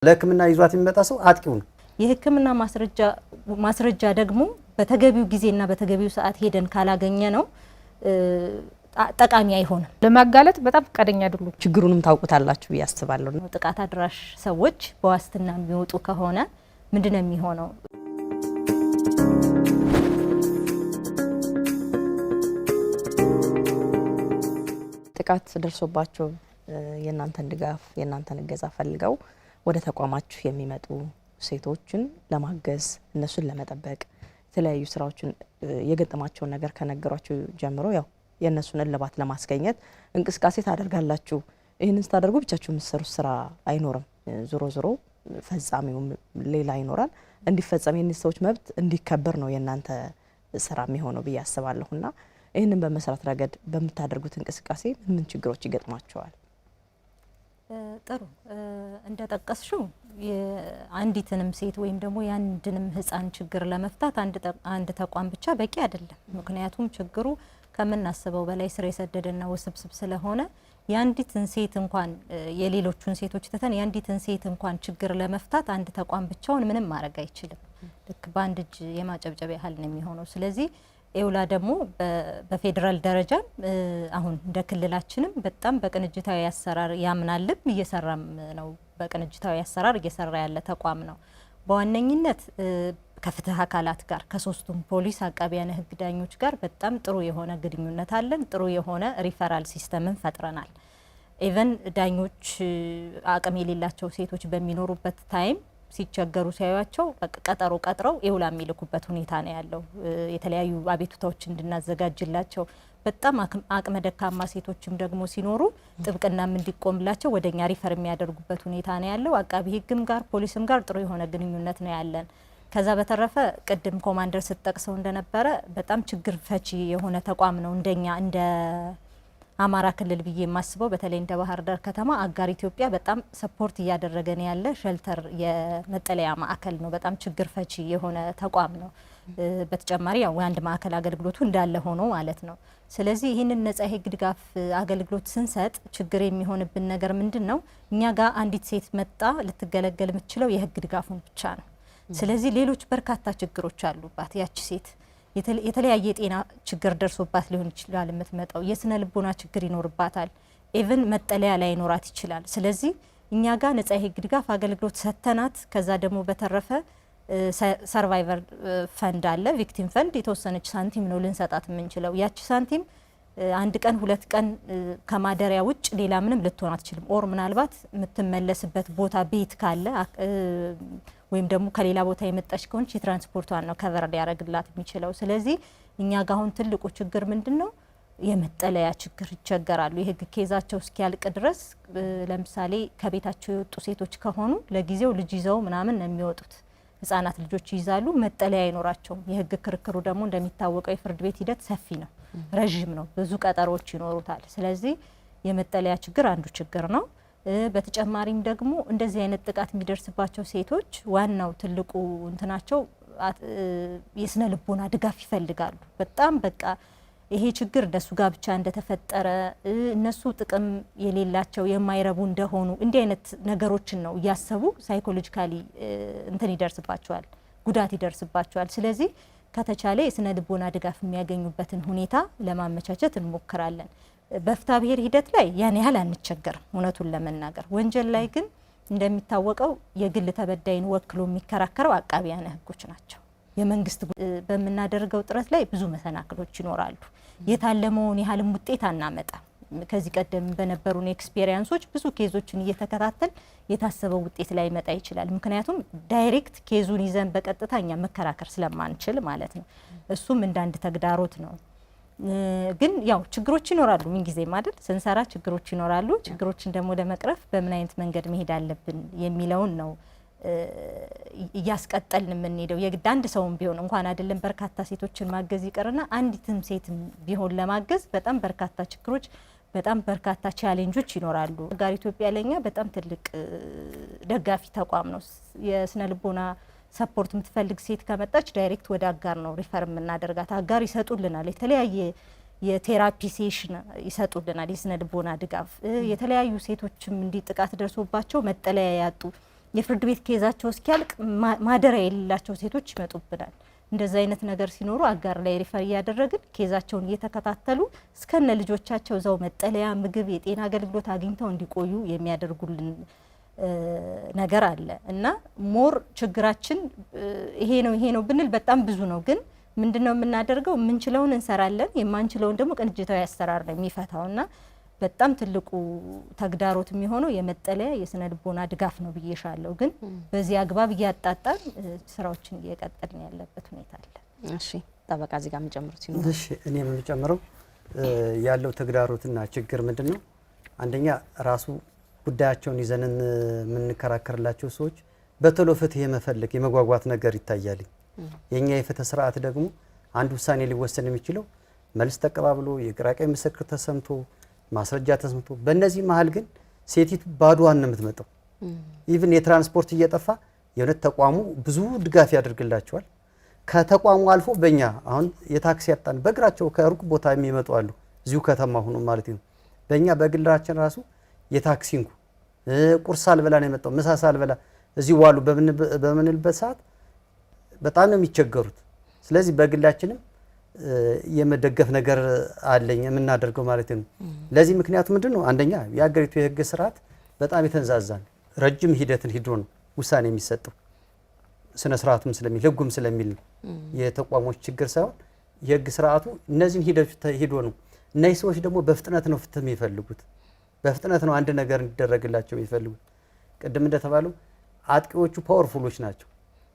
ለህክምና ይዟት የሚመጣ ሰው አጥቂው ነው። የህክምና ማስረጃ ደግሞ በተገቢው ጊዜና በተገቢው ሰዓት ሄደን ካላገኘ ነው ጠቃሚ አይሆንም። ለማጋለጥ በጣም ፈቃደኛ አይደሉም። ችግሩንም ታውቁታላችሁ ያስባለሁ። ጥቃት አድራሽ ሰዎች በዋስትና የሚወጡ ከሆነ ምንድነው የሚሆነው? ጥቃት ደርሶባቸው የናንተን ድጋፍ የናንተን እገዛ ፈልገው ወደ ተቋማችሁ የሚመጡ ሴቶችን ለማገዝ እነሱን ለመጠበቅ የተለያዩ ስራዎችን የገጠማቸውን ነገር ከነገሯችሁ ጀምሮ ያው የነሱን እልባት ለማስገኘት እንቅስቃሴ ታደርጋላችሁ። ይሄንን ስታደርጉ ብቻችሁ የምትሰሩት ስራ አይኖርም። ዞሮ ዞሮ ፈጻሚውም ሌላ ይኖራል። እንዲፈጸም የነዚህ ሰዎች መብት እንዲከበር ነው የናንተ ስራ የሚሆነው ብዬ አስባለሁና ይሄንን በመስራት ረገድ በመታደርጉት እንቅስቃሴ ምን ችግሮች ይገጥማቸዋል? ጥሩ እንደጠቀስሽው አንዲትንም ሴት ወይም ደግሞ ያንድንም ህፃን ችግር ለመፍታት አንድ ተቋም ብቻ በቂ አይደለም። ምክንያቱም ችግሩ ከምናስበው በላይ ስር የሰደደና ውስብስብ ስለሆነ ያንዲትን ሴት እንኳን የሌሎቹን ሴቶች ተተን ያንዲትን ሴት እንኳን ችግር ለመፍታት አንድ ተቋም ብቻውን ምንም ማድረግ አይችልም። ልክ በአንድ እጅ የማጨብጨብ ያህል ነው የሚሆነው። ስለዚህ ኤውላ ደግሞ በፌደራል ደረጃ አሁን እንደ ክልላችንም በጣም በቅንጅታዊ አሰራር ያምናልም እየሰራም ነው። በቅንጅታዊ አሰራር እየሰራ ያለ ተቋም ነው። በዋነኝነት ከፍትህ አካላት ጋር ከሶስቱም ፖሊስ፣ አቃቢያነ ህግ፣ ዳኞች ጋር በጣም ጥሩ የሆነ ግንኙነት አለን። ጥሩ የሆነ ሪፈራል ሲስተምን ፈጥረናል። ኢቨን ዳኞች አቅም የሌላቸው ሴቶች በሚኖሩበት ታይም ሲቸገሩ ሲያዩአቸው ቀጠሮ ቀጥረው ኤውላ የሚልኩበት ሁኔታ ነው ያለው። የተለያዩ አቤቱታዎች እንድናዘጋጅላቸው በጣም አቅመ ደካማ ሴቶችም ደግሞ ሲኖሩ ጥብቅናም እንዲቆምላቸው ወደኛ ሪፈር የሚያደርጉበት ሁኔታ ነው ያለው። አቃቢ ህግም ጋር ፖሊስም ጋር ጥሩ የሆነ ግንኙነት ነው ያለን። ከዛ በተረፈ ቅድም ኮማንደር ስትጠቅሰው እንደነበረ በጣም ችግር ፈቺ የሆነ ተቋም ነው። እንደኛ እንደ አማራ ክልል ብዬ የማስበው በተለይ እንደ ባህር ዳር ከተማ አጋር ኢትዮጵያ በጣም ሰፖርት እያደረገን ያለ ሸልተር የመጠለያ ማዕከል ነው። በጣም ችግር ፈቺ የሆነ ተቋም ነው። በተጨማሪ ያው አንድ ማዕከል አገልግሎቱ እንዳለ ሆኖ ማለት ነው። ስለዚህ ይህንን ነጻ የህግ ድጋፍ አገልግሎት ስንሰጥ ችግር የሚሆንብን ነገር ምንድነው? እኛ ጋር አንዲት ሴት መጣ ልትገለገል የምትችለው የህግ ድጋፉን ብቻ ነው። ስለዚህ ሌሎች በርካታ ችግሮች አሉባት ያቺ ሴት። የተለያየ የጤና ችግር ደርሶባት ሊሆን ይችላል የምትመጣው። የስነ ልቦና ችግር ይኖርባታል። ኢቭን መጠለያ ላይ ይኖራት ይችላል። ስለዚህ እኛ ጋር ነጻ የህግ ድጋፍ አገልግሎት ሰተናት ከዛ ደግሞ በተረፈ ሰርቫይቨር ፈንድ አለ፣ ቪክቲም ፈንድ የተወሰነች ሳንቲም ነው ልንሰጣት የምንችለው። ያቺ ሳንቲም አንድ ቀን ሁለት ቀን ከማደሪያ ውጭ ሌላ ምንም ልትሆን አትችልም። ኦር ምናልባት የምትመለስበት ቦታ ቤት ካለ ወይም ደግሞ ከሌላ ቦታ የመጣች ከሆነች የትራንስፖርቷን ነው ከቨር ሊያደርግላት የሚችለው። ስለዚህ እኛ ጋር አሁን ትልቁ ችግር ምንድነው? የመጠለያ ችግር ይቸገራሉ። የህግ ኬዛቸው እስኪያልቅ ድረስ ለምሳሌ ከቤታቸው የወጡ ሴቶች ከሆኑ ለጊዜው ልጅ ይዘው ምናምን ነው የሚወጡት። ህጻናት ልጆች ይዛሉ፣ መጠለያ አይኖራቸውም። የህግ ክርክሩ ደግሞ እንደሚታወቀው የፍርድ ቤት ሂደት ሰፊ ነው፣ ረጅም ነው፣ ብዙ ቀጠሮች ይኖሩታል። ስለዚህ የመጠለያ ችግር አንዱ ችግር ነው። በተጨማሪም ደግሞ እንደዚህ አይነት ጥቃት የሚደርስባቸው ሴቶች ዋናው ትልቁ እንትናቸው የስነ ልቦና ድጋፍ ይፈልጋሉ። በጣም በቃ ይሄ ችግር እነሱ ጋር ብቻ እንደተፈጠረ እነሱ ጥቅም የሌላቸው የማይረቡ እንደሆኑ እንዲህ አይነት ነገሮችን ነው እያሰቡ ሳይኮሎጂካሊ እንትን ይደርስባቸዋል፣ ጉዳት ይደርስባቸዋል። ስለዚህ ከተቻለ የስነ ልቦና ድጋፍ የሚያገኙበትን ሁኔታ ለማመቻቸት እንሞክራለን። በፍትሐ ብሔር ሂደት ላይ ያን ያህል አንቸገርም እውነቱን ለመናገር። ወንጀል ላይ ግን እንደሚታወቀው የግል ተበዳይን ወክሎ የሚከራከረው አቃቢያነ ህጎች ናቸው። የመንግስት በምናደርገው ጥረት ላይ ብዙ መሰናክሎች ይኖራሉ። የታለመውን ያህልም ውጤት አናመጣም። ከዚህ ቀደም በነበሩን ኤክስፔሪያንሶች ብዙ ኬዞችን እየተከታተል የታሰበው ውጤት ላይ መጣ ይችላል። ምክንያቱም ዳይሬክት ኬዙን ይዘን በቀጥታኛ መከራከር ስለማንችል ማለት ነው። እሱም እንዳንድ ተግዳሮት ነው። ግን ያው ችግሮች ይኖራሉ። ምን ጊዜ ማለት ስንሰራ ችግሮች ይኖራሉ። ችግሮችን ደግሞ ለመቅረፍ በምን አይነት መንገድ መሄድ አለብን የሚለውን ነው እያስቀጠልን የምንሄደው። የግድ አንድ ሰውም ቢሆን እንኳን አይደለም በርካታ ሴቶችን ማገዝ ይቀርና አንዲትም ሴትም ቢሆን ለማገዝ በጣም በርካታ ችግሮች፣ በጣም በርካታ ቻሌንጆች ይኖራሉ። አጋር ኢትዮጵያ ለኛ በጣም ትልቅ ደጋፊ ተቋም ነው። የስነ ልቦና ሰፖርት የምትፈልግ ሴት ከመጣች ዳይሬክት ወደ አጋር ነው ሪፈር የምናደርጋት። አጋር ይሰጡልናል፣ የተለያየ የቴራፒ ሴሽን ይሰጡልናል፣ የስነ ልቦና ድጋፍ። የተለያዩ ሴቶችም እንዲ ጥቃት ደርሶባቸው መጠለያ ያጡ የፍርድ ቤት ኬዛቸው እስኪያልቅ ማደሪያ የሌላቸው ሴቶች ይመጡብናል። እንደዛ አይነት ነገር ሲኖሩ አጋር ላይ ሪፈር እያደረግን ኬዛቸውን እየተከታተሉ እስከነ ልጆቻቸው እዛው መጠለያ፣ ምግብ፣ የጤና አገልግሎት አግኝተው እንዲቆዩ የሚያደርጉልን ነገር አለ እና ሞር ችግራችን ይሄ ነው ብንል በጣም ብዙ ነው። ግን ምንድነው የምናደርገው? የምንችለውን እንሰራለን፣ የማንችለውን ደግሞ ቅንጅታዊ አሰራር ነው የሚፈታውና በጣም ትልቁ ተግዳሮት የሚሆነው የመጠለያ የስነ ልቦና ድጋፍ ነው ብዬሻለሁ። ግን በዚህ አግባብ እያጣጣን ስራዎችን እየቀጠልን ያለበት ሁኔታ አለ። እሺ ጠበቃ እዚህ ጋር የምጨምሩት ሲኖር? እሺ እኔ የምጨምረው ያለው ተግዳሮትና ችግር ምንድነው? አንደኛ ራሱ ጉዳያቸውን ይዘንን የምንከራከርላቸው ሰዎች በቶሎ ፍትህ የመፈለግ የመጓጓት ነገር ይታያል። የኛ የፍትህ ስርዓት ደግሞ አንድ ውሳኔ ሊወሰን የሚችለው መልስ ተቀባብሎ የግራ ቀኝ ምስክር ተሰምቶ ማስረጃ ተሰምቶ፣ በእነዚህ መሀል ግን ሴቲቱ ባዶዋን ነው የምትመጣው። ኢቭን የትራንስፖርት እየጠፋ የእውነት ተቋሙ ብዙ ድጋፍ ያደርግላቸዋል። ከተቋሙ አልፎ በእኛ አሁን የታክሲ ያጣን በእግራቸው ከሩቅ ቦታ የሚመጡ አሉ፣ እዚሁ ከተማ ሆኖ ማለት ነው። በእኛ በግላችን ራሱ የታክሲ እንኩ ቁርስ አልበላ ነው የመጣው ምሳ ሳልበላ እዚሁ ዋሉ በምንልበት ሰዓት በጣም ነው የሚቸገሩት። ስለዚህ በግላችንም የመደገፍ ነገር አለኝ የምናደርገው ማለት ነው። ለዚህ ምክንያቱ ምንድነው? አንደኛ የሀገሪቱ የህግ ስርዓት በጣም የተንዛዛን ረጅም ሂደትን ሂዶ ነው ውሳኔ የሚሰጠው። ስነ ስርዓቱም ስለሚል ህጉም ስለሚል ነው። የተቋሞች ችግር ሳይሆን የህግ ስርዓቱ እነዚህን ሂደቶች ሂዶ ነው። እነዚህ ሰዎች ደግሞ በፍጥነት ነው ፍትህ የሚፈልጉት፣ በፍጥነት ነው አንድ ነገር እንዲደረግላቸው የሚፈልጉት። ቅድም እንደተባለው አጥቂዎቹ ፓወርፉሎች ናቸው፣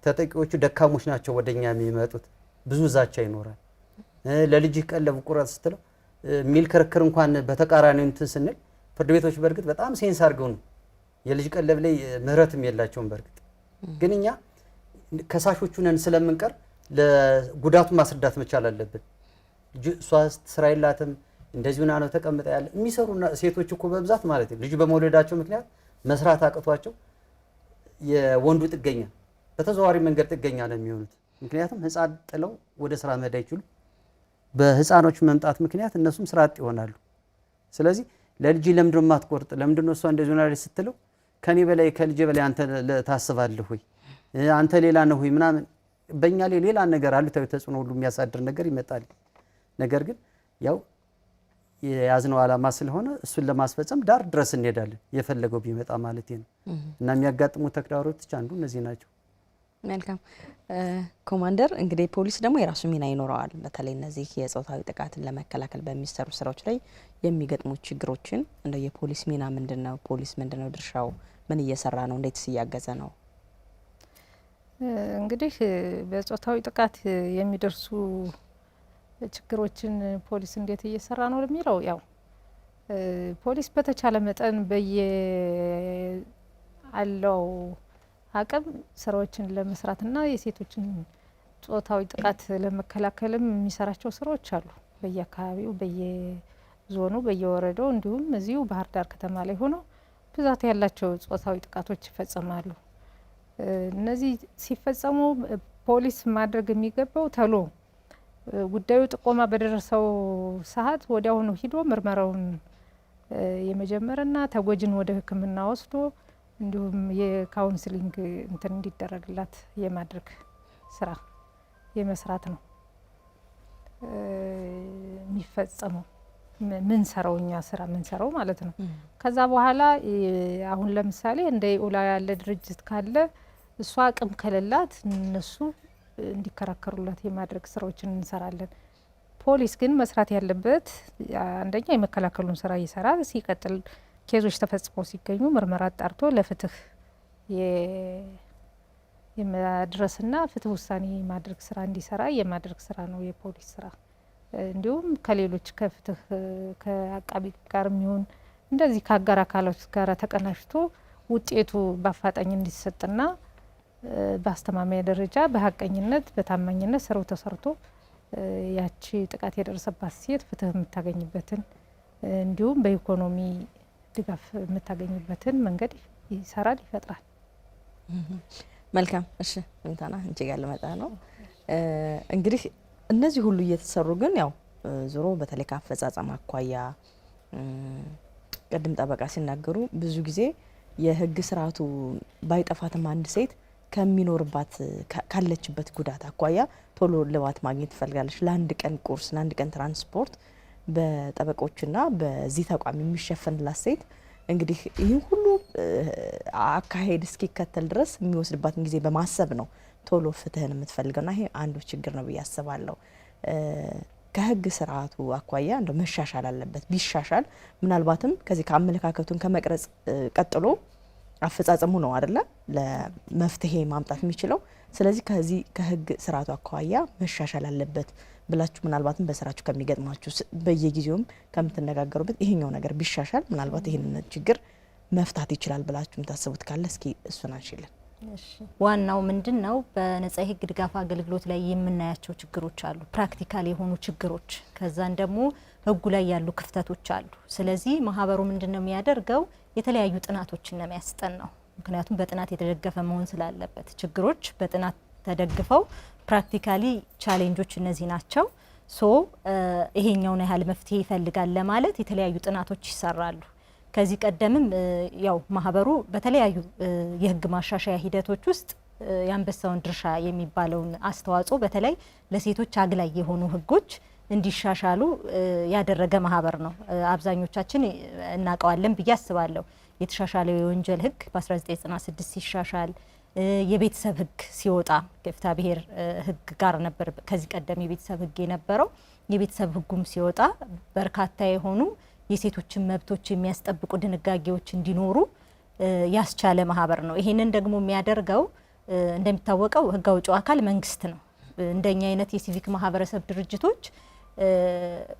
ተጠቂዎቹ ደካሞች ናቸው ወደኛ የሚመጡት። ብዙ ዛቻ ይኖራል። ለልጅ ቀለብ ቁረጥ ስትለው ሚል ክርክር እንኳን በተቃራኒው እንትን ስንል ፍርድ ቤቶች በርግጥ በጣም ሴንስ አድርገው ነው የልጅ ቀለብ ላይ ምህረትም የላቸውም። በርግጥ ግን እኛ ከሳሾቹ ነን ስለምንቀር ለጉዳቱ ማስረዳት መቻል አለብን። እሷ ስራ የላትም እንደዚሁና ነው ተቀምጣ ያለ የሚሰሩ ሴቶች እኮ በብዛት ማለት ነው ልጅ በመውለዳቸው ምክንያት መስራት አቅቷቸው የወንዱ ጥገኛ በተዘዋዋሪ መንገድ ጥገኛ ነው የሚሆኑት። ምክንያቱም ህፃን ጥለው ወደ ስራ መሄድ አይችሉም። በህፃኖች መምጣት ምክንያት እነሱም ስራ አጥ ይሆናሉ። ስለዚህ ለልጅ ለምንድነው የማትቆርጥ ለምንድነው እሷ እንደዚህ ሆናለች ስትለው ከኔ በላይ ከልጅ በላይ አንተ ታስባለህ ወይ አንተ ሌላ ነው ወይ ምናምን በእኛ ላይ ሌላ ነገር አሉታዊ ተጽዕኖ ሁሉ የሚያሳድር ነገር ይመጣል። ነገር ግን ያው የያዝነው ዓላማ ስለሆነ እሱን ለማስፈጸም ዳር ድረስ እንሄዳለን የፈለገው ቢመጣ ማለት ነው። እና የሚያጋጥሙ ተግዳሮቶች አንዱ እነዚህ ናቸው። መልካም ኮማንደር፣ እንግዲህ ፖሊስ ደግሞ የራሱ ሚና ይኖረዋል። በተለይ እነዚህ የጾታዊ ጥቃትን ለመከላከል በሚሰሩ ስራዎች ላይ የሚገጥሙ ችግሮችን እንደው የፖሊስ ሚና ምንድነው? ፖሊስ ምንድነው ድርሻው? ምን እየሰራ ነው? እንዴትስ እያገዘ ነው? እንግዲህ በጾታዊ ጥቃት የሚደርሱ ችግሮችን ፖሊስ እንዴት እየሰራ ነው ለሚለው ያው ፖሊስ በተቻለ መጠን አለው አቅም ስራዎችን ለመስራትና የሴቶችን ጾታዊ ጥቃት ለመከላከልም የሚሰራቸው ስራዎች አሉ። በየአካባቢው በየዞኑ በየወረዳው እንዲሁም እዚሁ ባህር ዳር ከተማ ላይ ሆኖ ብዛት ያላቸው ጾታዊ ጥቃቶች ይፈጸማሉ። እነዚህ ሲፈጸሙ ፖሊስ ማድረግ የሚገባው ተሎ ጉዳዩ ጥቆማ በደረሰው ሰዓት ወዲያውኑ ሂዶ ምርመራውን የመጀመርና ተጎጂን ወደ ሕክምና ወስዶ እንዲሁም የካውንስሊንግ እንትን እንዲደረግላት የማድረግ ስራ የመስራት ነው የሚፈጸመው። ምን ሰራው እኛ ስራ ምን ሰራው ማለት ነው። ከዛ በኋላ አሁን ለምሳሌ እንደ ኢኡላ ያለ ድርጅት ካለ እሷ አቅም ከሌላት እነሱ እንዲከራከሩላት የማድረግ ስራዎችን እንሰራለን። ፖሊስ ግን መስራት ያለበት አንደኛ የመከላከሉን ስራ ይሰራል። ሲቀጥል ኬዞች ተፈጽመው ሲገኙ ምርመራ አጣርቶ ለፍትህ የማድረስና ፍትህ ውሳኔ ማድረግ ስራ እንዲሰራ የማድረግ ስራ ነው የፖሊስ ስራ። እንዲሁም ከሌሎች ከፍትህ ከአቃቢ ጋር የሚሆን እንደዚህ ከአጋር አካላት ጋር ተቀናጅቶ ውጤቱ በአፋጣኝ እንዲሰጥና በአስተማማኝ ደረጃ በሀቀኝነት በታማኝነት ስራው ተሰርቶ ያቺ ጥቃት የደረሰባት ሴት ፍትህ የምታገኝበትን እንዲሁም በኢኮኖሚ ድጋፍ የምታገኝበትን መንገድ ይሰራል፣ ይፈጥራል። መልካም። እሺ እንታና እንጂ ጋር ልመጣ ነው። እንግዲህ እነዚህ ሁሉ እየተሰሩ ግን ያው ዞሮ በተለይ ከአፈጻጸም አኳያ ቅድም ጠበቃ ሲናገሩ ብዙ ጊዜ የህግ ስርዓቱ ባይጠፋትም አንድ ሴት ከሚኖርባት ካለችበት ጉዳት አኳያ ቶሎ ልባት ማግኘት ትፈልጋለች። ለአንድ ቀን ቁርስ፣ ለአንድ ቀን ትራንስፖርት በጠበቆችና በዚህ ተቋም የሚሸፈንላት ሴት እንግዲህ ይህ ሁሉ አካሄድ እስኪከተል ድረስ የሚወስድባትን ጊዜ በማሰብ ነው ቶሎ ፍትህን የምትፈልገውና ይሄ አንዱ ችግር ነው ብዬ አስባለሁ። ከህግ ስርዓቱ አኳያ እንደው መሻሻል አለበት። ቢሻሻል ምናልባትም ከዚህ ከአመለካከቱን ከመቅረጽ ቀጥሎ አፈጻጸሙ ነው አይደለ ለመፍትሄ ማምጣት የሚችለው። ስለዚህ ከዚህ ከህግ ስርዓቱ አኳያ መሻሻል አለበት ብላችሁ ምናልባትም በስራችሁ ከሚገጥማችሁ በየጊዜውም ከምትነጋገሩበት ይሄኛው ነገር ቢሻሻል ምናልባት ይሄንን ችግር መፍታት ይችላል ብላችሁ የምታስቡት ካለ እስኪ እሱን አንሽልን። ዋናው ምንድነው በነጻ የህግ ድጋፍ አገልግሎት ላይ የምናያቸው ችግሮች አሉ፣ ፕራክቲካል የሆኑ ችግሮች፣ ከዛን ደግሞ ህጉ ላይ ያሉ ክፍተቶች አሉ። ስለዚህ ማህበሩ ምንድነው የሚያደርገው የተለያዩ ጥናቶችን ነው የሚያስጠናው። ምክንያቱም በጥናት የተደገፈ መሆን ስላለበት ችግሮች በጥናት ተደግፈው ፕራክቲካሊ ቻሌንጆች እነዚህ ናቸው። ይሄኛውን ያህል መፍትሄ ይፈልጋል ለማለት የተለያዩ ጥናቶች ይሰራሉ። ከዚህ ቀደምም ያው ማህበሩ በተለያዩ የህግ ማሻሻያ ሂደቶች ውስጥ የአንበሳውን ድርሻ የሚባለውን አስተዋጽኦ በተለይ ለሴቶች አግላይ የሆኑ ህጎች እንዲሻሻሉ ያደረገ ማህበር ነው። አብዛኞቻችን እናውቀዋለን ብዬ አስባለሁ። የተሻሻለው የወንጀል ህግ በ1996 ሲሻሻል የቤተሰብ ህግ ሲወጣ ከፍትሐ ብሔር ህግ ጋር ነበር ከዚህ ቀደም የቤተሰብ ህግ የነበረው። የቤተሰብ ህጉም ሲወጣ በርካታ የሆኑ የሴቶችን መብቶች የሚያስጠብቁ ድንጋጌዎች እንዲኖሩ ያስቻለ ማህበር ነው። ይሄንን ደግሞ የሚያደርገው እንደሚታወቀው ህግ አውጪው አካል መንግስት ነው። እንደኛ አይነት የሲቪክ ማህበረሰብ ድርጅቶች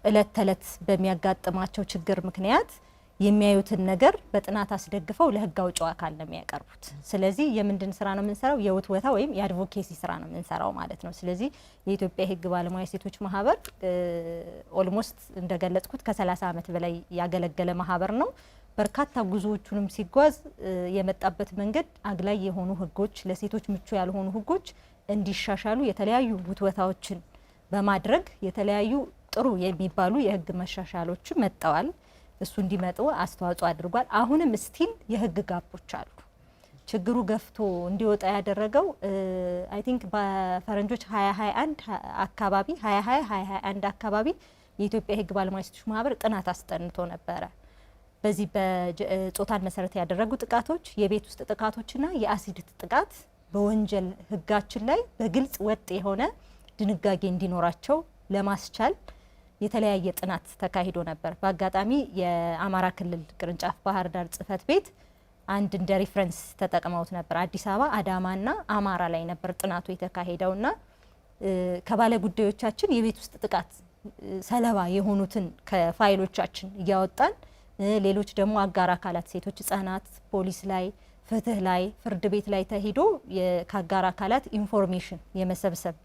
እለት ተለት በሚያጋጥማቸው ችግር ምክንያት የሚያዩትን ነገር በጥናት አስደግፈው ለህግ አውጪው አካል ነው የሚያቀርቡት። ስለዚህ የምንድን ስራ ነው የምንሰራው? የውትወታ ወይም የአድቮኬሲ ስራ ነው የምንሰራው ማለት ነው። ስለዚህ የኢትዮጵያ የህግ ባለሙያ ሴቶች ማህበር ኦልሞስት እንደገለጽኩት ከ30 ዓመት በላይ ያገለገለ ማህበር ነው። በርካታ ጉዞዎቹንም ሲጓዝ የመጣበት መንገድ አግላይ የሆኑ ህጎች፣ ለሴቶች ምቹ ያልሆኑ ህጎች እንዲሻሻሉ የተለያዩ ውትወታዎችን በማድረግ የተለያዩ ጥሩ የሚባሉ የህግ መሻሻሎች መጥተዋል። እሱ እንዲመጡ አስተዋጽኦ አድርጓል። አሁንም ስቲል የህግ ጋፖች አሉ። ችግሩ ገፍቶ እንዲወጣ ያደረገው አይ ቲንክ በፈረንጆች 2021 አካባቢ 2021 አካባቢ የኢትዮጵያ የህግ ባለሙያ ሴቶች ማህበር ጥናት አስጠንቶ ነበረ። በዚህ በጾታን መሰረት ያደረጉ ጥቃቶች፣ የቤት ውስጥ ጥቃቶችና የአሲድ ጥቃት በወንጀል ህጋችን ላይ በግልጽ ወጥ የሆነ ድንጋጌ እንዲኖራቸው ለማስቻል የተለያየ ጥናት ተካሂዶ ነበር። በአጋጣሚ የአማራ ክልል ቅርንጫፍ ባህር ዳር ጽህፈት ቤት አንድ እንደ ሪፍረንስ ተጠቅመውት ነበር። አዲስ አበባ፣ አዳማና አማራ ላይ ነበር ጥናቱ የተካሄደውና ከባለ ጉዳዮቻችን የቤት ውስጥ ጥቃት ሰለባ የሆኑትን ከፋይሎቻችን እያወጣን ሌሎች ደግሞ አጋር አካላት ሴቶች፣ ህጻናት፣ ፖሊስ ላይ፣ ፍትህ ላይ፣ ፍርድ ቤት ላይ ተሄዶ ከአጋር አካላት ኢንፎርሜሽን የመሰብሰብ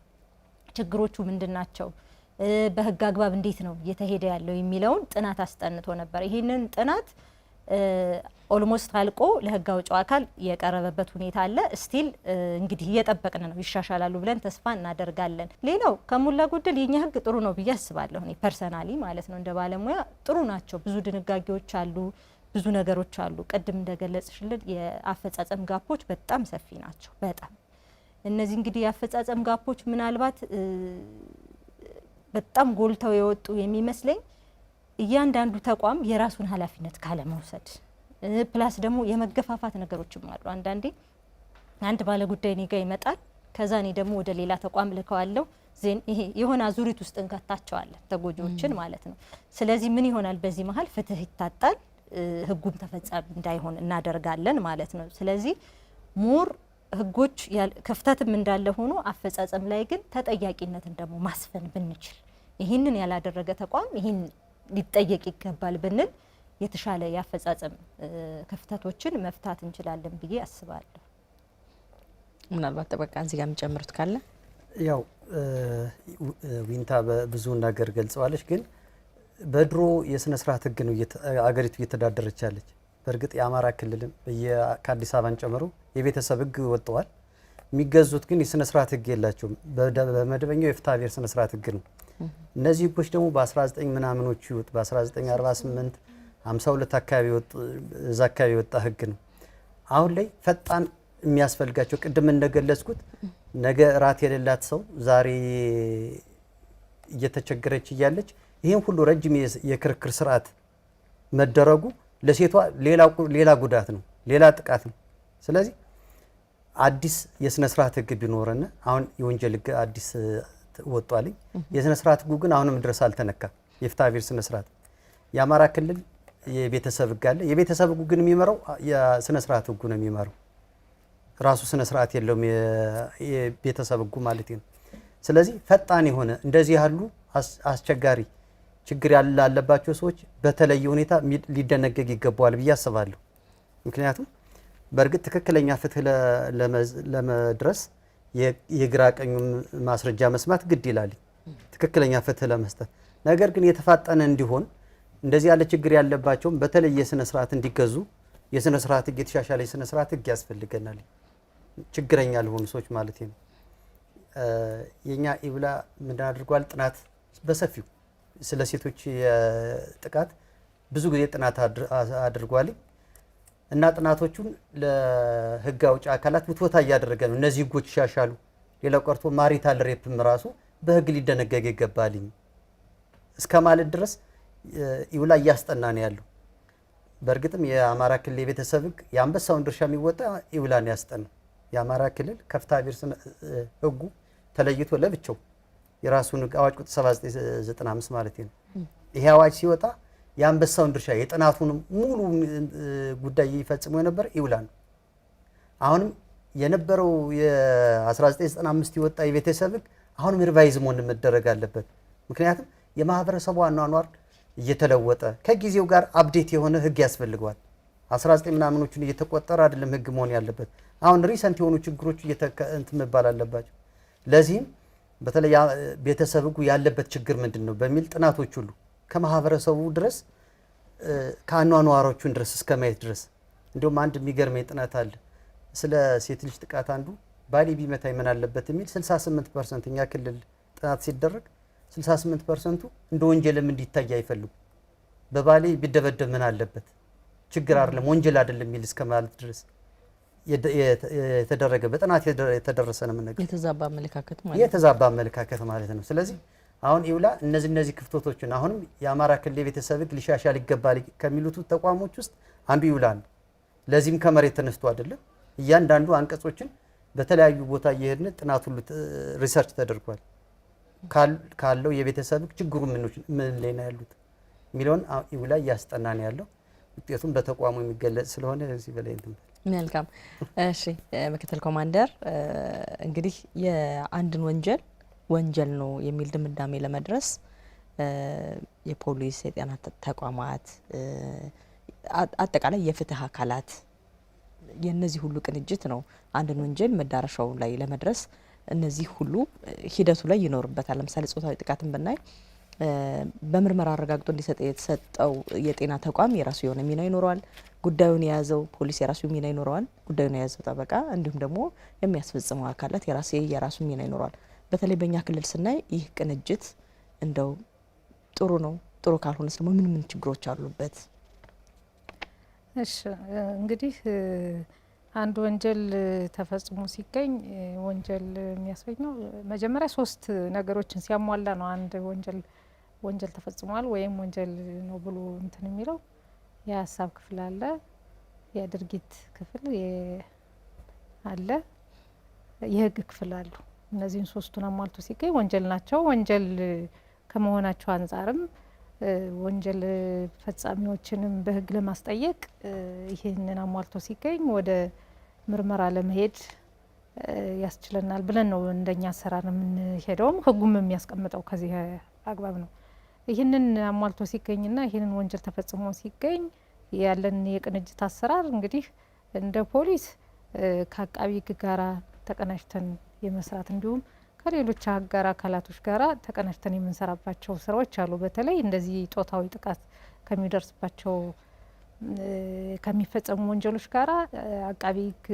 ችግሮቹ ምንድናቸው፣ በህግ አግባብ እንዴት ነው እየተሄደ ያለው የሚለውን ጥናት አስጠንቶ ነበር። ይህንን ጥናት ኦልሞስት አልቆ ለህግ አውጪው አካል የቀረበበት ሁኔታ አለ። ስቲል እንግዲህ እየጠበቅን ነው፣ ይሻሻላሉ ብለን ተስፋ እናደርጋለን። ሌላው ከሞላ ጎደል የኛ ህግ ጥሩ ነው ብዬ አስባለሁ። እኔ ፐርሰናሊ ማለት ነው እንደ ባለሙያ ጥሩ ናቸው። ብዙ ድንጋጌዎች አሉ፣ ብዙ ነገሮች አሉ። ቅድም እንደገለጽሽልን የአፈጻጸም ጋፖች በጣም ሰፊ ናቸው። በጣም እነዚህ እንግዲህ የአፈጻጸም ጋፖች ምናልባት በጣም ጎልተው የወጡ የሚመስለኝ እያንዳንዱ ተቋም የራሱን ኃላፊነት ካለመውሰድ ፕላስ ደግሞ የመገፋፋት ነገሮችም አሉ። አንዳንዴ አንድ ባለ ጉዳይ እኔ ጋር ይመጣል፣ ከዛ እኔ ደግሞ ወደ ሌላ ተቋም ልከዋለሁ። ዜን ይሄ የሆነ አዙሪት ውስጥ እንከታቸዋለን ተጎጂዎችን ማለት ነው። ስለዚህ ምን ይሆናል? በዚህ መሀል ፍትህ ይታጣል፣ ህጉም ተፈጻሚ እንዳይሆን እናደርጋለን ማለት ነው። ስለዚህ ሞር ህጎች ክፍተትም እንዳለ ሆኖ አፈጻጸም ላይ ግን ተጠያቂነትን ደግሞ ማስፈን ብንችል፣ ይህንን ያላደረገ ተቋም ይህን ሊጠየቅ ይገባል ብንል የተሻለ የአፈጻጸም ክፍተቶችን መፍታት እንችላለን ብዬ አስባለሁ። ምናልባት ጠበቃ እዚህ ጋር የሚጨምሩት ካለ? ያው ዊንታ ብዙ ነገር ገልጸዋለች። ግን በድሮ የስነ ስርዓት ህግ ነው አገሪቱ እየተዳደረች ያለች። በእርግጥ የአማራ ክልልም ከአዲስ አበባን ጨምሮ የቤተሰብ ህግ ወጥተዋል። የሚገዙት ግን የስነ ስርዓት ህግ የላቸውም። በመደበኛው የፍትሐ ብሔር ስነ ስርዓት ህግ ነው። እነዚህ ህጎች ደግሞ በ19 ምናምኖቹ ይወጡ በ1948 52 አካባቢ ወጡ። እዛ አካባቢ የወጣ ህግ ነው። አሁን ላይ ፈጣን የሚያስፈልጋቸው ቅድም እንደገለጽኩት ነገ ራት የሌላት ሰው ዛሬ እየተቸገረች እያለች ይሄን ሁሉ ረጅም የክርክር ስርዓት መደረጉ ለሴቷ ሌላ ጉዳት ነው፣ ሌላ ጥቃት ነው። ስለዚህ አዲስ የስነ ስርዓት ህግ ቢኖርና አሁን የወንጀል ህግ አዲስ ወጥቷል። የስነ ስርዓት ህጉ ግን አሁንም ድረስ አልተነካም። የፍትሐ ብሔር ስነ ስርዓት የአማራ ክልል የቤተሰብ ህግ አለ። የቤተሰብ ህጉ ግን የሚመራው የስነ ስርዓት ህጉ ነው የሚመራው። ራሱ ስነ ስርዓት የለውም የቤተሰብ ህጉ ማለት ነው። ስለዚህ ፈጣን የሆነ እንደዚህ ያሉ አስቸጋሪ ችግር ያለባቸው ሰዎች በተለየ ሁኔታ ሊደነገግ ይገባዋል ብዬ አስባለሁ። ምክንያቱም በእርግጥ ትክክለኛ ፍትህ ለመድረስ የግራ ቀኙ ማስረጃ መስማት ግድ ይላል ትክክለኛ ፍትህ ለመስጠት። ነገር ግን የተፋጠነ እንዲሆን እንደዚህ ያለ ችግር ያለባቸውም በተለየ የስነ ስርዓት እንዲገዙ የስነ ስርዓት ህግ የተሻሻለ የስነ ስርዓት ህግ ያስፈልገናል። ችግረኛ ለሆኑ ሰዎች ማለት ነው። የኛ ኢብላ ምን አድርጓል? ጥናት በሰፊው ስለ ሴቶች ጥቃት ብዙ ጊዜ ጥናት አድርጓል እና ጥናቶቹን ለህግ አውጪ አካላት ውትወታ እያደረገ ነው። እነዚህ ህጎች ይሻሻሉ። ሌላው ቀርቶ ማሪታል ሬፕም ራሱ በህግ ሊደነገግ ይገባል እስከ ማለት ድረስ ኢብላ እያስጠና ነው ያለው። በእርግጥም የአማራ ክልል የቤተሰብ ህግ የአንበሳውን ድርሻ የሚወጣ ኢብላን ያስጠና። የአማራ ክልል ከፍትሐ ብሔር ህጉ ተለይቶ ለብቻው የራሱን አዋጅ ቁጥር 7995 ማለት ነው። ይሄ አዋጅ ሲወጣ የአንበሳውን ድርሻ የጥናቱን ሙሉ ጉዳይ ይፈጽሙ የነበረ ኢብላ ነው። አሁንም የነበረው የ1995 የወጣ የቤተሰብ ህግ አሁንም ሪቫይዝ መሆን መደረግ አለበት። ምክንያቱም የማህበረሰቡ አኗኗር እየተለወጠ ከጊዜው ጋር አፕዴት የሆነ ህግ ያስፈልገዋል። 19 ምናምኖቹን እየተቆጠረ አይደለም ህግ መሆን ያለበት። አሁን ሪሰንት የሆኑ ችግሮች እንትን መባል አለባቸው። ለዚህም በተለይ ቤተሰብ ህጉ ያለበት ችግር ምንድነው በሚል ጥናቶች ሁሉ ከማህበረሰቡ ድረስ ከአኗኗሮቹን ድረስ እስከ ማየት ድረስ እንዲሁም አንድ የሚገርመኝ ጥናት አለ ስለ ሴት ልጅ ጥቃት አንዱ ባሌ ቢመታኝ ምን አለበት የሚል 68% እኛ ክልል ጥናት ሲደረግ 68% እንደ ወንጀልም እንዲታይ አይፈልጉ። በባሌ ቢደበደብ ምን አለበት ችግር አይደለም ወንጀል አይደለም የሚል እስከ ማለት ድረስ የተደረገ በጥናት የተደረሰ ነው ነገር የተዛባ አመለካከት ማለት ነው። ስለዚህ አሁን ኢብላ እነዚህ ክፍተቶችን አሁንም የአማራ ክልል የቤተሰብ ህግ ሊሻሻል ይገባል ከሚሉት ተቋሞች ውስጥ አንዱ ኢብላ ነው። ለዚህም ከመሬት ተነስቶ አይደለም እያንዳንዱ አንቀጾችን በተለያዩ ቦታ እየሄድን ጥናት ሁሉ ሪሰርች ተደርጓል። ካለው የቤተሰብ ህግ ችግሩ ምን ላይ ነው ያሉት ሚሊዮን ኢብላ እያስጠና ነው ያለው። ውጤቱም በተቋሙ የሚገለጽ ስለሆነ እዚህ በላይ እንትን መልካም። እሺ ምክትል ኮማንደር እንግዲህ የአንድን ወንጀል ነው የሚል ድምዳሜ ለመድረስ የፖሊስ የጤና ተቋማት አጠቃላይ የፍትህ አካላት የነዚህ ሁሉ ቅንጅት ነው አንድን ወንጀል መዳረሻው ላይ ለመድረስ እነዚህ ሁሉ ሂደቱ ላይ ይኖርበታል። ለምሳሌ ጾታዊ ጥቃትን ብናይ በምርመራ አረጋግጦ እንዲሰጥ የተሰጠው የጤና ተቋም የራሱ የሆነ ሚና ይኖረዋል። ጉዳዩን የያዘው ፖሊስ የራሱ ሚና ይኖረዋል። ጉዳዩን የያዘው ጠበቃ እንዲሁም ደግሞ የሚያስፈጽመው አካላት የራሱ ሚና ይኖረዋል። በተለይ በእኛ ክልል ስናይ ይህ ቅንጅት እንደው ጥሩ ነው። ጥሩ ካልሆነስ ደግሞ ምን ችግሮች አሉበት? እሺ እንግዲህ አንድ ወንጀል ተፈጽሞ ሲገኝ ወንጀል የሚያስገኘው መጀመሪያ 3 ነገሮችን ሲያሟላ ነው። አንድ ወንጀል ተፈጽሟል ወይም ወንጀል ነው ብሎ እንትን የሚለው የሀሳብ ክፍል አለ፣ የድርጊት ክፍል አለ፣ የህግ ክፍል አሉ። እነዚህን 3ቱን አሟልቶ ሲገኝ ወንጀል ናቸው። ወንጀል ከመሆናቸው አንጻርም ወንጀል ፈጻሚዎችንም በህግ ለማስጠየቅ ይህንን አሟልቶ ሲገኝ ወደ ምርመራ ለመሄድ ያስችለናል ብለን ነው እንደኛ አሰራር የምንሄደውም ህጉም የሚያስቀምጠው ከዚህ አግባብ ነው። ይህንን አሟልቶ ሲገኝና ይህንን ወንጀል ተፈጽሞ ሲገኝ ያለን የቅንጅት አሰራር እንግዲህ እንደ ፖሊስ ከአቃቢ ህግ ጋራ ተቀናጅተን የመስራት እንዲሁም ከሌሎች አጋር አካላቶች ጋራ ተቀናጅተን የምንሰራባቸው ስራዎች አሉ። በተለይ እንደዚህ ጾታዊ ጥቃት ከሚደርስባቸው ከሚፈጸሙ ወንጀሎች ጋራ አቃቢ ህግ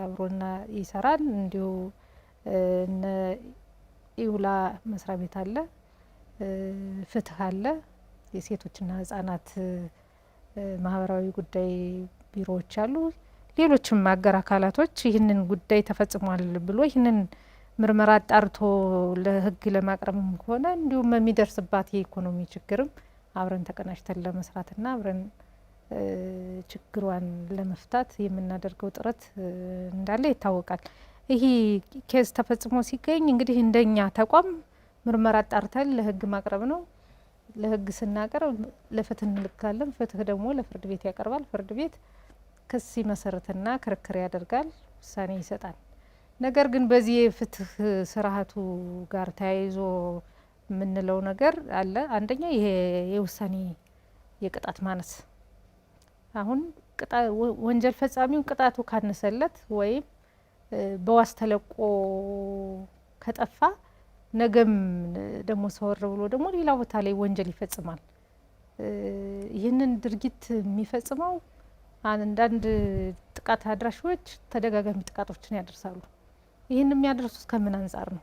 አብሮና ይሰራል። እንዲሁ እነ ኢብላ መስሪያ ቤት አለ፣ ፍትህ አለ፣ የሴቶችና ህጻናት ማህበራዊ ጉዳይ ቢሮዎች አሉ። ሌሎችም አገር አካላቶች ይህንን ጉዳይ ተፈጽሟል ብሎ ይህንን ምርመራ አጣርቶ ለህግ ለማቅረብም ሆነ እንዲሁም የሚደርስባት የኢኮኖሚ ችግርም አብረን ተቀናጅተን ለመስራትና አብረን ችግሯን ለመፍታት የምናደርገው ጥረት እንዳለ ይታወቃል። ይሄ ኬዝ ተፈጽሞ ሲገኝ እንግዲህ እንደኛ ተቋም ምርመራ አጣርተን ለህግ ማቅረብ ነው። ለህግ ስናቀርብ ለፍትህ እንልካለን። ፍትህ ደግሞ ለፍርድ ቤት ያቀርባል። ፍርድ ቤት ክስ ይመሰርትና ክርክር ያደርጋል፣ ውሳኔ ይሰጣል። ነገር ግን በዚህ የፍትህ ስርዓቱ ጋር ተያይዞ የምንለው ነገር አለ። አንደኛ ይሄ የውሳኔ የቅጣት ማነስ። አሁን ወንጀል ፈጻሚው ቅጣቱ ካነሰለት ወይም በዋስ ተለቆ ከጠፋ ነገም ደግሞ ሰወር ብሎ ደግሞ ሌላ ቦታ ላይ ወንጀል ይፈጽማል። ይህንን ድርጊት የሚፈጽመው አንዳንድ ጥቃት አድራሾች ተደጋጋሚ ጥቃቶችን ያደርሳሉ። ይህን የሚያደርሱት ከምን አንጻር ነው?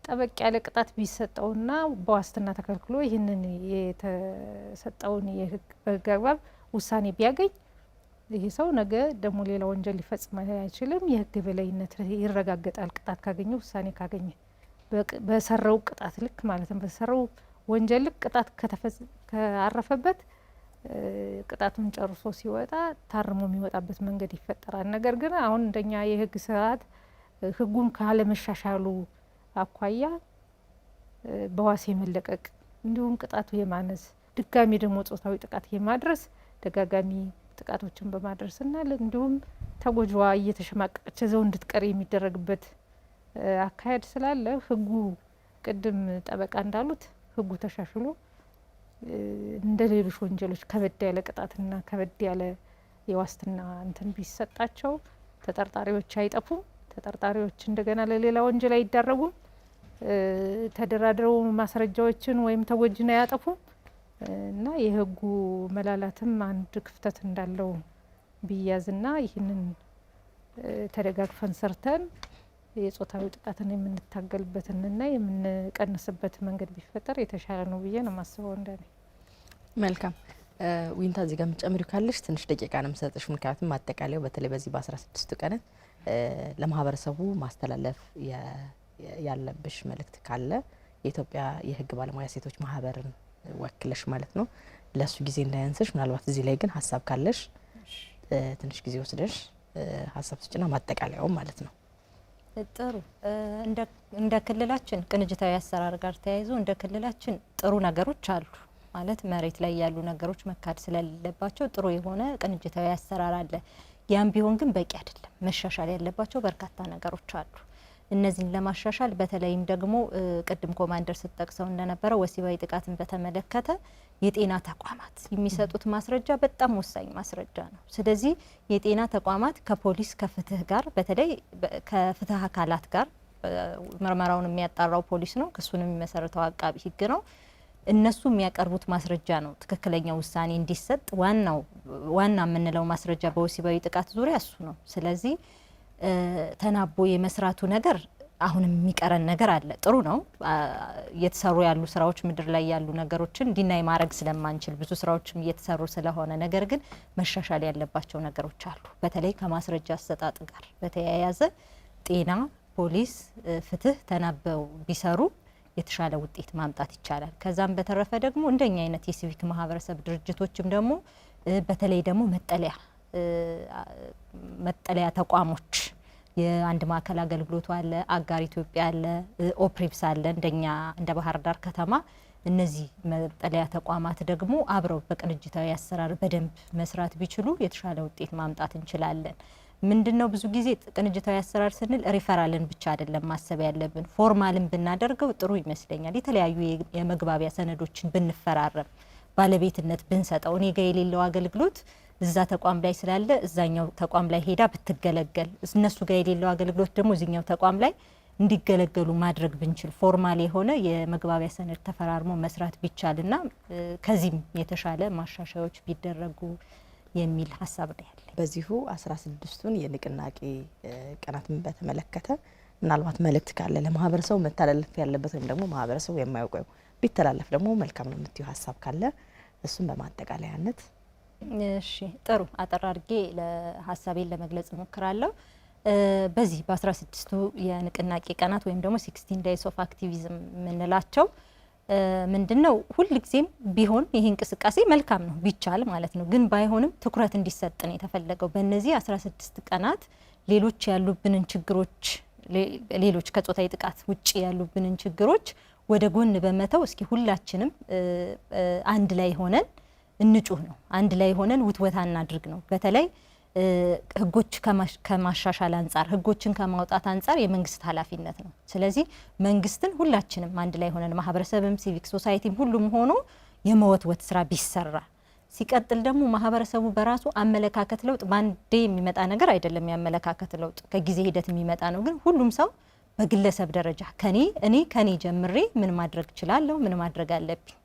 ጠበቅ ያለ ቅጣት ቢሰጠውና በዋስትና ተከልክሎ ይህንን የተሰጠውን የህግ አግባብ ውሳኔ ቢያገኝ ይህ ሰው ነገ ደግሞ ሌላ ወንጀል ሊፈጽም አይችልም። የህግ በላይነት ይረጋገጣል። ቅጣት ካገኘ ውሳኔ ካገኘ በሰራው ቅጣት ልክ ማለት ነው። በሰራው ወንጀል ልክ ቅጣት ካረፈበት ቅጣቱን ጨርሶ ሲወጣ ታርሞ የሚወጣበት መንገድ ይፈጠራል። ነገር ግን አሁን እንደኛ የህግ ስርዓት ህጉን ካለመሻሻሉ አኳያ በዋስ የመለቀቅ እንዲሁም ቅጣቱ የማነስ ድጋሚ ደግሞ ጾታዊ ጥቃት የማድረስ ደጋጋሚ ጥቃቶችን በማድረስና እንዲሁም ተጎጂዋ እየተሸማቀቀች እዛው እንድትቀር የሚደረግበት አካሄድ ስላለ ህጉ ቅድም ጠበቃ እንዳሉት ህጉ ተሻሽሎ እንደ ሌሎች ወንጀሎች ከበድ ያለ ቅጣትና ከበድ ያለ የዋስትና እንትን ቢሰጣቸው ተጠርጣሪዎች አይጠፉም። ተጠርጣሪዎች እንደገና ለሌላ ወንጀል አይዳረጉም። ተደራድረው ማስረጃዎችን ወይም ተጎጂን አያጠፉም እና የህጉ መላላትም አንድ ክፍተት እንዳለው ቢያዝና ይህንን ተደጋግፈን ሰርተን የጾታዊ ጥቃትን የምንታገልበትንና የምንቀንስበት መንገድ ቢፈጠር የተሻለ ነው ብዬ ነው የማስበው። እንደኔ መልካም ዊንታ እዚህ ጋር የምትጨምሪው ካለሽ ትንሽ ደቂቃ ነው የምሰጥሽ። ምክንያቱም ማጠቃለያው በተለይ በዚህ በ16 ቀን ለማህበረሰቡ ማስተላለፍ ያለብሽ መልእክት ካለ የኢትዮጵያ የህግ ባለሙያ ሴቶች ማህበርን ወክለሽ ማለት ነው ለሱ ጊዜ እንዳያንስሽ፣ ምናልባት እዚህ ላይ ግን ሀሳብ ካለሽ ትንሽ ጊዜ ወስደሽ ሀሳብ ስጭና ማጠቃለያው ማለት ነው። ጥሩ። እንደ ክልላችን ቅንጅታዊ አሰራር ጋር ተያይዞ እንደ ክልላችን ጥሩ ነገሮች አሉ ማለት መሬት ላይ ያሉ ነገሮች መካድ ስለሌለባቸው ጥሩ የሆነ ቅንጅታዊ አሰራር አለ። ያም ቢሆን ግን በቂ አይደለም። መሻሻል ያለባቸው በርካታ ነገሮች አሉ። እነዚህን ለማሻሻል በተለይም ደግሞ ቅድም ኮማንደር ስትጠቅሰው እንደነበረ ወሲባዊ ጥቃትን በተመለከተ የጤና ተቋማት የሚሰጡት ማስረጃ በጣም ወሳኝ ማስረጃ ነው። ስለዚህ የጤና ተቋማት ከፖሊስ ከፍትህ ጋር በተለይ ከፍትህ አካላት ጋር ምርመራውን የሚያጣራው ፖሊስ ነው፣ ክሱን የሚመሰርተው አቃቢ ህግ ነው። እነሱ የሚያቀርቡት ማስረጃ ነው ትክክለኛ ውሳኔ እንዲሰጥ ዋና የምንለው ማስረጃ በወሲባዊ ጥቃት ዙሪያ እሱ ነው። ስለዚህ ተናቦ የመስራቱ ነገር አሁንም የሚቀረን ነገር አለ። ጥሩ ነው እየተሰሩ ያሉ ስራዎች፣ ምድር ላይ ያሉ ነገሮችን ዲናይ ማድረግ ስለማንችል ብዙ ስራዎችም እየተሰሩ ስለሆነ፣ ነገር ግን መሻሻል ያለባቸው ነገሮች አሉ። በተለይ ከማስረጃ አሰጣጥ ጋር በተያያዘ ጤና፣ ፖሊስ፣ ፍትህ ተናበው ቢሰሩ የተሻለ ውጤት ማምጣት ይቻላል። ከዛም በተረፈ ደግሞ እንደኛ አይነት የሲቪክ ማህበረሰብ ድርጅቶችም ደግሞ በተለይ ደግሞ መጠለያ ተቋሞች የአንድ ማዕከል አገልግሎቱ አለ፣ አጋር ኢትዮጵያ አለ፣ ኦፕሪፕስ አለ እንደኛ እንደ ባህር ዳር ከተማ። እነዚህ መጠለያ ተቋማት ደግሞ አብረው በቅንጅታዊ አሰራር በደንብ መስራት ቢችሉ የተሻለ ውጤት ማምጣት እንችላለን። ምንድነው ብዙ ጊዜ ቅንጅታዊ አሰራር ስንል ሪፈራልን ብቻ አይደለም ማሰብ ያለብን፣ ፎርማልን ብናደርገው ጥሩ ይመስለኛል። የተለያዩ የመግባቢያ ሰነዶችን ብንፈራረም፣ ባለቤትነት ብንሰጠው፣ እኔ ጋር የሌለው አገልግሎት እዛ ተቋም ላይ ስላለ እዛኛው ተቋም ላይ ሄዳ ብትገለገል፣ እነሱ ጋር የሌለው አገልግሎት ደግሞ እዚኛው ተቋም ላይ እንዲገለገሉ ማድረግ ብንችል፣ ፎርማል የሆነ የመግባቢያ ሰነድ ተፈራርሞ መስራት ቢቻልና ከዚህም የተሻለ ማሻሻያዎች ቢደረጉ የሚል ሀሳብ ነው ያለ። በዚሁ 16ቱን የንቅናቄ ቀናትን በተመለከተ ምናልባት መልእክት ካለ ለማህበረሰቡ መተላለፍ ያለበት ወይም ደግሞ ማህበረሰቡ የማያውቀው ቢተላለፍ ደግሞ መልካም ነው የምትዩ ሀሳብ ካለ እሱም በማጠቃለያነት እሺ ጥሩ አጠር አድርጌ ለሀሳቤን ለመግለጽ እሞክራለሁ። በዚህ በ16ቱ የንቅናቄ ቀናት ወይም ደግሞ 16 days of activism የምንላቸው ምንድነው ሁልጊዜም ቢሆን ይሄ እንቅስቃሴ መልካም ነው ቢቻል ማለት ነው። ግን ባይሆንም ትኩረት እንዲሰጥ ነው የተፈለገው። በእነዚህ 16 ቀናት ሌሎች ያሉብንን ችግሮች ሌሎች ከጾታዊ ጥቃት ውጪ ያሉብንን ችግሮች ወደ ጎን በመተው እስኪ ሁላችንም አንድ ላይ ሆነን እንጩህ ነው። አንድ ላይ ሆነን ውትወታ እናድርግ ነው። በተለይ ህጎች ከማሻሻል አንጻር ህጎችን ከማውጣት አንጻር የመንግስት ኃላፊነት ነው። ስለዚህ መንግስትን ሁላችንም አንድ ላይ ሆነን ማህበረሰብም ሲቪክ ሶሳይቲም ሁሉም ሆኖ የመወትወት ስራ ቢሰራ፣ ሲቀጥል ደግሞ ማህበረሰቡ በራሱ አመለካከት ለውጥ ባንዴ የሚመጣ ነገር አይደለም። ያመለካከት ለውጥ ከጊዜ ሂደት የሚመጣ ነው። ግን ሁሉም ሰው በግለሰብ ደረጃ ከኔ ጀምሬ ምን ማድረግ እችላለሁ፣ ምን ማድረግ አለብኝ።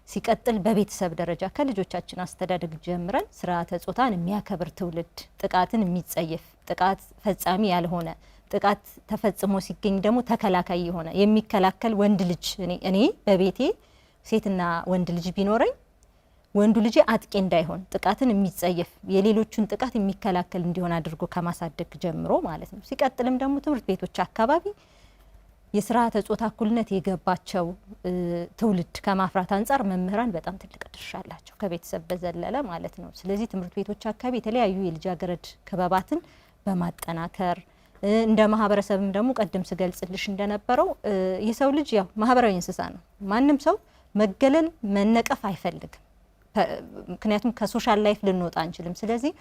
ሲቀጥል በቤተሰብ ደረጃ ከልጆቻችን አስተዳደግ ጀምረን ስርዓተ ጾታን የሚያከብር ትውልድ፣ ጥቃትን የሚጸየፍ ጥቃት ፈጻሚ ያልሆነ ጥቃት ተፈጽሞ ሲገኝ ደግሞ ተከላካይ የሆነ የሚከላከል ወንድ ልጅ እኔ በቤቴ ሴትና ወንድ ልጅ ቢኖረኝ ወንዱ ልጅ አጥቂ እንዳይሆን ጥቃትን የሚጸየፍ የሌሎቹን ጥቃት የሚከላከል እንዲሆን አድርጎ ከማሳደግ ጀምሮ ማለት ነው። ሲቀጥልም ደግሞ ትምህርት ቤቶች አካባቢ የስርዓተ ጾታ እኩልነት የገባቸው ትውልድ ከማፍራት አንጻር መምህራን በጣም ትልቅ ድርሻ አላቸው ከቤተሰብ በዘለለ ማለት ነው። ስለዚህ ትምህርት ቤቶች አካባቢ የተለያዩ የልጃገረድ ክበባትን በማጠናከር እንደ ማህበረሰብም ደግሞ ቀደም ስገልጽልሽ እንደነበረው የሰው ልጅ ያው ማህበራዊ እንስሳ ነው። ማንም ሰው መገለል መነቀፍ አይፈልግም። ምክንያቱም ከሶሻል ላይፍ ልንወጣ አንችልም። ስለዚህ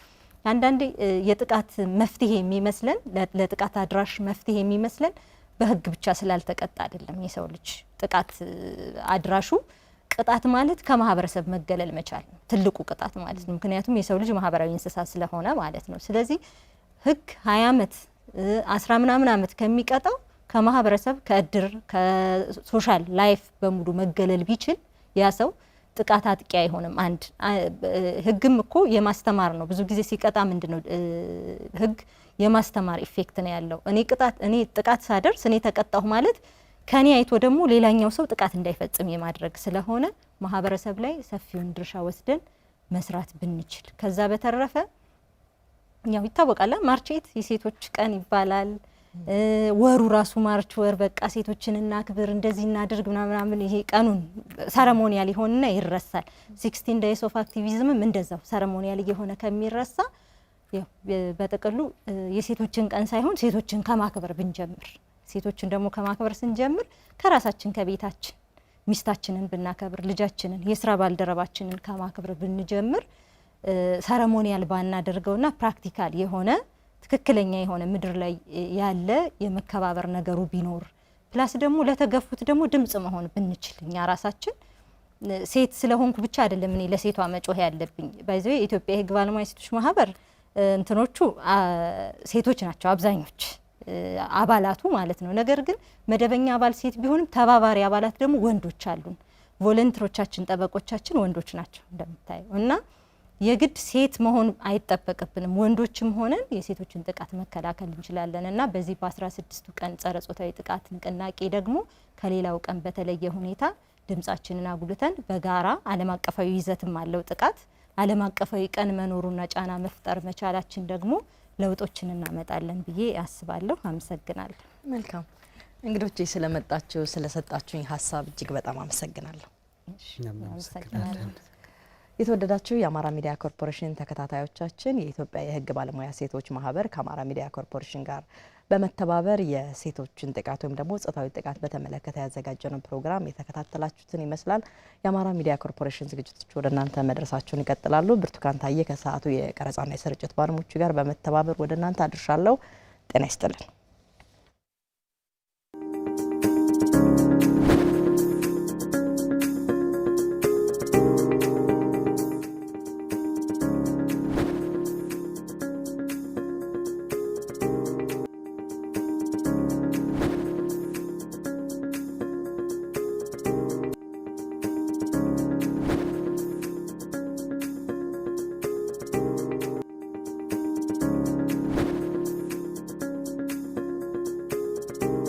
አንዳንዴ የጥቃት መፍትሄ የሚመስለን ለጥቃት አድራሽ መፍትሄ የሚመስለን በህግ ብቻ ስላልተቀጣ አይደለም። የሰው ልጅ ጥቃት አድራሹ ቅጣት ማለት ከማህበረሰብ መገለል መቻል ነው ትልቁ ቅጣት ማለት ነው። ምክንያቱም የሰው ልጅ ማህበራዊ እንስሳ ስለሆነ ማለት ነው። ስለዚህ ህግ 20 ዓመት 10 ምናምን ዓመት ከሚቀጣው ከማህበረሰብ ከእድር ከሶሻል ላይፍ በሙሉ መገለል ቢችል ያ ሰው ጥቃት አጥቂ አይሆንም። አንድ ህግም እኮ የማስተማር ነው። ብዙ ጊዜ ሲቀጣ ምንድነው ህግ የማስተማር ኢፌክት ነው ያለው። እኔ ጥቃት ሳደርስ እኔ ተቀጣሁ ማለት ከኔ አይቶ ደግሞ ሌላኛው ሰው ጥቃት እንዳይፈጽም የማድረግ ስለሆነ ማህበረሰብ ላይ ሰፊውን ድርሻ ወስደን መስራት ብንችል። ከዛ በተረፈ ያው ይታወቃል ማርቼት የሴቶች ቀን ይባላል። ወሩ ራሱ ማርች ወር በቃ ሴቶችን እናክብር እንደዚህ እናድርግ ምናምን ይሄ ቀኑን ሰረሞኒያል ይሆንና ይረሳል። 16 days of activism እንደዛው ሰረሞኒያል የሆነ ከሚረሳ ያው በጥቅሉ የሴቶችን ቀን ሳይሆን ሴቶችን ከማክበር ብንጀምር፣ ሴቶችን ደግሞ ከማክበር ስንጀምር ከራሳችን ከቤታችን ሚስታችንን ብናከብር፣ ልጃችንን የስራ ባልደረባችንን ከማክበር ብንጀምር ሰረሞኒያል ባናደርገውና ፕራክቲካል የሆነ ትክክለኛ የሆነ ምድር ላይ ያለ የመከባበር ነገሩ ቢኖር ፕላስ ደግሞ ለተገፉት ደግሞ ድምጽ መሆን ብንችል እኛ ራሳችን ሴት ስለሆንኩ ብቻ አይደለም እኔ ለሴቷ መጮህ ያለብኝ። ባይዘው የኢትዮጵያ የህግ ባለሙያ ሴቶች ማህበር እንትኖቹ ሴቶች ናቸው አብዛኞች አባላቱ ማለት ነው። ነገር ግን መደበኛ አባል ሴት ቢሆንም ተባባሪ አባላት ደግሞ ወንዶች አሉን። ቮለንተሮቻችን ጠበቆቻችን ወንዶች ናቸው እንደምታየው እና የግድ ሴት መሆን አይጠበቅብንም። ወንዶችም ሆነን የሴቶችን ጥቃት መከላከል እንችላለን እና በዚህ በ16ቱ ቀን ጸረ ጾታዊ ጥቃት ንቅናቄ ደግሞ ከሌላው ቀን በተለየ ሁኔታ ድምጻችንን አጉልተን በጋራ ዓለም አቀፋዊ ይዘትም አለው ጥቃት ዓለም አቀፋዊ ቀን መኖሩና ጫና መፍጠር መቻላችን ደግሞ ለውጦችን እናመጣለን ብዬ አስባለሁ። አመሰግናለሁ። መልካም እንግዶቼ ስለመጣችሁ ስለሰጣችሁኝ ሀሳብ እጅግ በጣም አመሰግናለሁ። አመሰግናለሁ። የተወደዳችሁ የአማራ ሚዲያ ኮርፖሬሽን ተከታታዮቻችን የኢትዮጵያ የህግ ባለሙያ ሴቶች ማህበር ከአማራ ሚዲያ ኮርፖሬሽን ጋር በመተባበር የሴቶችን ጥቃት ወይም ደግሞ ጾታዊ ጥቃት በተመለከተ ያዘጋጀነው ፕሮግራም የተከታተላችሁትን ይመስላል። የአማራ ሚዲያ ኮርፖሬሽን ዝግጅቶች ወደ እናንተ መድረሳቸውን ይቀጥላሉ። ብርቱካን ታየ ከሰዓቱ የቀረጻና የስርጭት ባለሙያዎች ጋር በመተባበር ወደ እናንተ አድርሻለሁ። ጤና ይስጥልን።